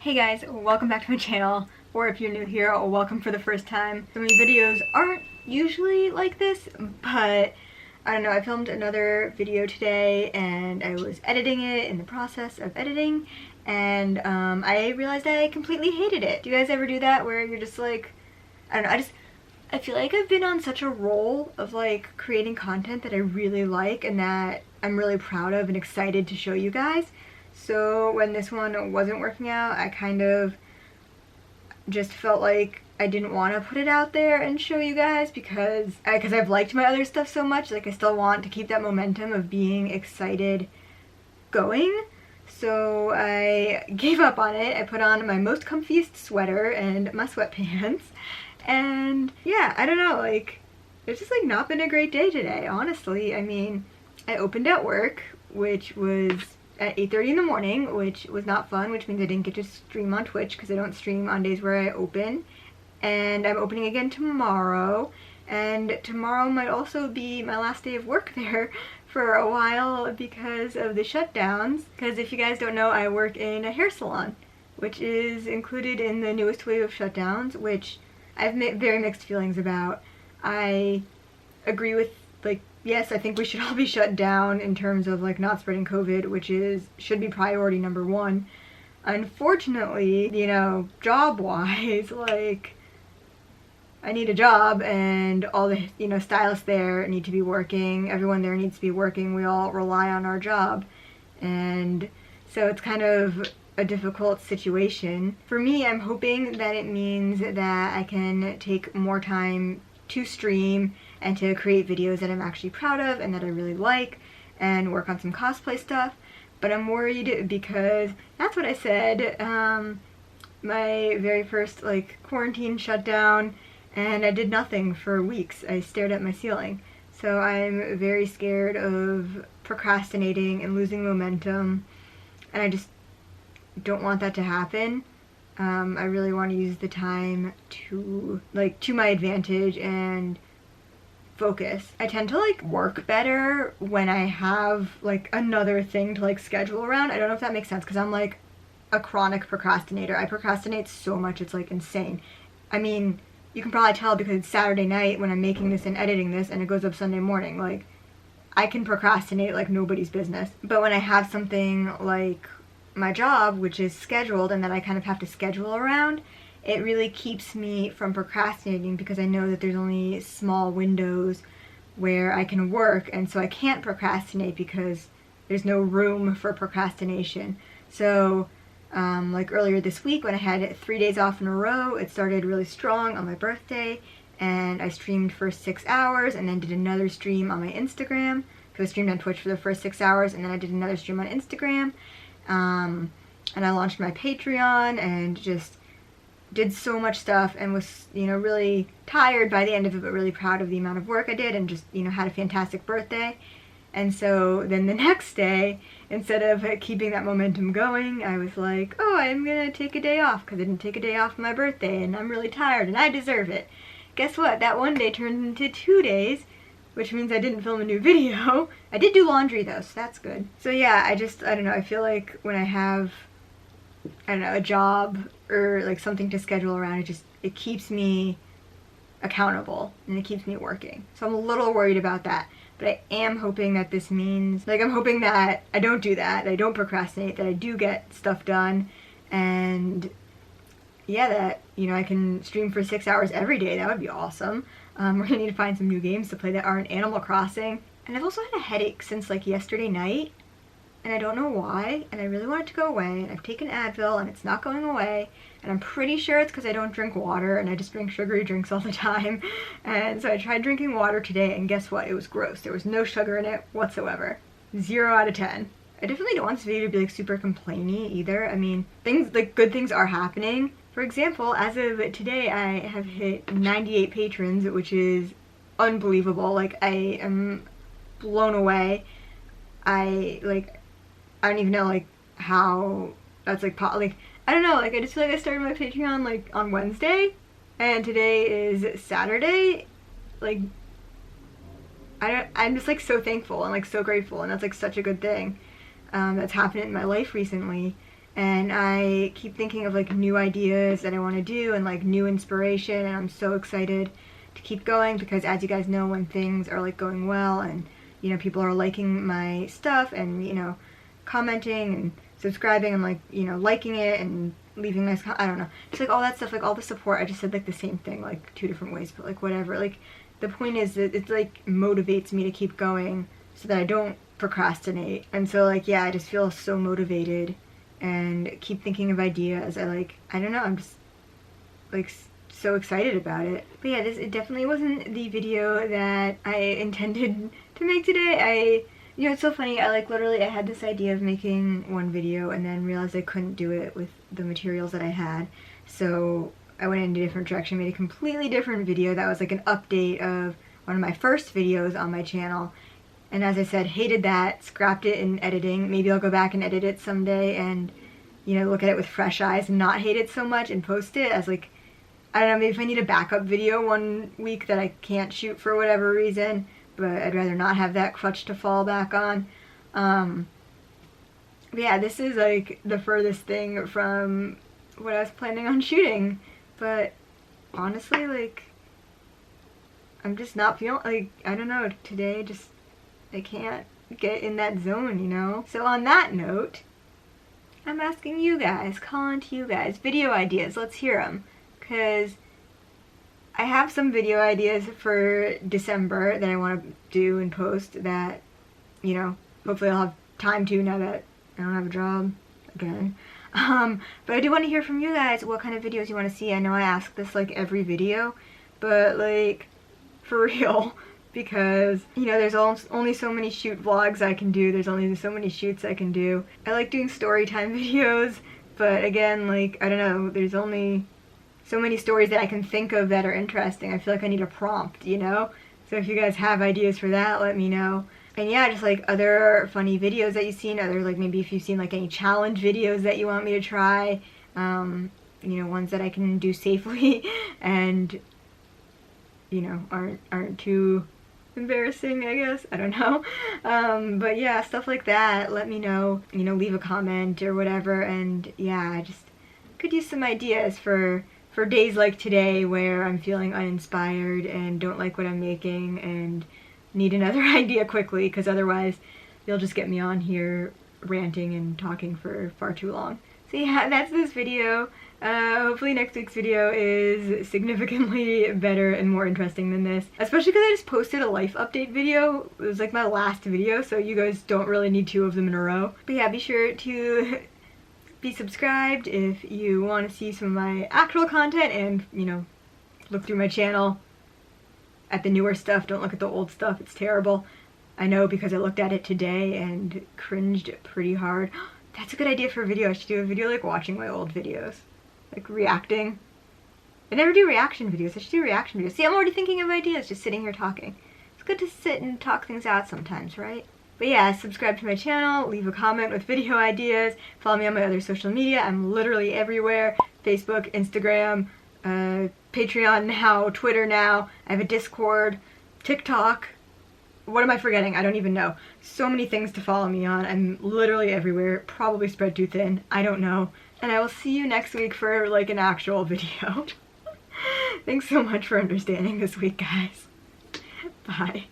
Hey guys, welcome back to my channel, or if you're new here, welcome for the first time. So many videos aren't usually like this, but I don't know, I filmed another video today and I was editing it in the process of editing, and I realized I completely hated it. Do you guys ever do that where you're just like, I don't know, I feel like I've been on such a roll of like creating content that I really like and that I'm really proud of and excited to show you guys. So when this one wasn't working out, I kind of just felt like I didn't want to put it out there and show you guys because I've liked my other stuff so much. Like, I still want to keep that momentum of being excited going. So I gave up on it. I put on my most comfiest sweater and my sweatpants. And yeah, I don't know, like, it's just like not been a great day today, honestly. I mean, I opened at work, which was at 8:30 in the morning, which was not fun, which means I didn't get to stream on Twitch because I don't stream on days where I open. And I'm opening again tomorrow, and tomorrow might also be my last day of work there for a while because of the shutdowns. Because if you guys don't know, I work in a hair salon, which is included in the newest wave of shutdowns, which I have very mixed feelings about. I agree with, like, yes, I think we should all be shut down in terms of like not spreading COVID, which should be priority number one. Unfortunately, you know, job-wise, like, I need a job and all the, you know, stylists there need to be working, everyone there needs to be working, we all rely on our job. And so it's kind of a difficult situation. For me, I'm hoping that it means that I can take more time to stream and to create videos that I'm actually proud of and that I really like, and work on some cosplay stuff. But I'm worried because that's what I said, my very first like quarantine shutdown, and I did nothing for weeks. I stared at my ceiling. So I'm very scared of procrastinating and losing momentum, and I just don't want that to happen. I really want to use the time to my advantage and focus. I tend to like work better when I have like another thing to like schedule around. I don't know if that makes sense because I'm like a chronic procrastinator. I procrastinate so much, it's like insane. I mean, you can probably tell because it's Saturday night when I'm making this and editing this and it goes up Sunday morning. Like, I can procrastinate like nobody's business. But when I have something like my job, which is scheduled and that I kind of have to schedule around, it really keeps me from procrastinating because I know that there's only small windows where I can work, and so I can't procrastinate because there's no room for procrastination. So like earlier this week when I had 3 days off in a row, it started really strong on my birthday, and I streamed for 6 hours and then did another stream on my Instagram because I streamed on Twitch for the first 6 hours, and then I did another stream on Instagram. And I launched my Patreon and just did so much stuff and was, you know, really tired by the end of it, but really proud of the amount of work I did, and just, you know, had a fantastic birthday. And so then the next day, instead of keeping that momentum going, I was like, oh, I'm gonna take a day off because I didn't take a day off for my birthday and I'm really tired and I deserve it. Guess what? That one day turned into 2 days, which means I didn't film a new video. I did do laundry though, so that's good. So yeah, I don't know, I feel like when I have, I don't know, a job or like something to schedule around, it keeps me accountable and it keeps me working. So I'm a little worried about that. But I am hoping that this means, like, I'm hoping that I don't do that I don't procrastinate, that I do get stuff done, and yeah, that, you know, I can stream for 6 hours every day. That would be awesome. We're gonna need to find some new games to play that aren't Animal Crossing. And I've also had a headache since like yesterday night, and I don't know why, and I really want it to go away, and I've taken Advil and it's not going away, and I'm pretty sure it's because I don't drink water and I just drink sugary drinks all the time. And so I tried drinking water today, and guess what? It was gross. There was no sugar in it whatsoever. 0 out of 10. I definitely don't want this video to be like super complainy either. I mean, things, like, good things are happening. For example, as of today, I have hit 98 patrons, which is unbelievable. Like, I am blown away. I don't even know, like, how that's, like, I don't know, like, I just feel like I started my Patreon, like, on Wednesday, and today is Saturday. Like, I'm just, like, so thankful and, like, so grateful, and that's, like, such a good thing that's happened in my life recently. and I keep thinking of like new ideas that I want to do and like new inspiration, and I'm so excited to keep going because, as you guys know, when things are like going well and, you know, people are liking my stuff and, you know, commenting and subscribing and like, you know, liking it and leaving nice I don't know, just like all that stuff, like all the support. I just said like the same thing like 2 different ways, but like whatever. Like the point is that it like motivates me to keep going so that I don't procrastinate. And so like, yeah, I just feel so motivated and keep thinking of ideas. I don't know, I'm just like so excited about it. But yeah, it definitely wasn't the video that I intended to make today. You know, it's so funny, I had this idea of making one video and then realized I couldn't do it with the materials that I had. So I went in a different direction, made a completely different video that was like an update of one of my first videos on my channel. And as I said, hated that, scrapped it in editing. Maybe I'll go back and edit it someday and, you know, look at it with fresh eyes and not hate it so much and post it as like, I don't know, maybe if I need a backup video one week that I can't shoot for whatever reason, but I'd rather not have that crutch to fall back on. But yeah, this is like the furthest thing from what I was planning on shooting. But honestly, like, I'm just not feeling, like, I don't know, today just, I can't get in that zone, you know? So on that note, I'm asking you guys, calling to you guys, video ideas, let's hear them. Because I have some video ideas for December that I want to do and post that, you know, hopefully I'll have time to now that I don't have a job again. But I do want to hear from you guys what kind of videos you want to see. I know I ask this like every video, but like for real, because, you know, there's only so many shoot vlogs I can do. There's only so many shoots I can do. I like doing story time videos, but again, like, I don't know, there's only so many stories that I can think of that are interesting. I feel like I need a prompt, you know? So if you guys have ideas for that, let me know. And yeah, just like other funny videos that you've seen, other like maybe if you've seen like any challenge videos that you want me to try, you know, ones that I can do safely and, you know, aren't too embarrassing, I guess. I don't know. But yeah, stuff like that, let me know, you know, leave a comment or whatever. And yeah, I just could use some ideas for days like today where I'm feeling uninspired and don't like what I'm making and need another idea quickly, because otherwise you'll just get me on here ranting and talking for far too long. So yeah, that's this video. Hopefully next week's video is significantly better and more interesting than this, especially because I just posted a life update video. It was like my last video, so you guys don't really need 2 of them in a row. But yeah, be sure to be subscribed if you want to see some of my actual content and, you know, look through my channel at the newer stuff. Don't look at the old stuff, it's terrible. I know because I looked at it today and cringed pretty hard. That's a good idea for a video. I should do a video like watching my old videos, like reacting. I never do reaction videos. I should do reaction videos. See, I'm already thinking of ideas just sitting here talking. It's good to sit and talk things out sometimes, right? But yeah, subscribe to my channel, leave a comment with video ideas, follow me on my other social media. I'm literally everywhere. Facebook, Instagram, Patreon now, Twitter now. I have a Discord, TikTok. What am I forgetting? I don't even know. So many things to follow me on. I'm literally everywhere. Probably spread too thin. I don't know. And I will see you next week for like an actual video. Thanks so much for understanding this week, guys. Bye.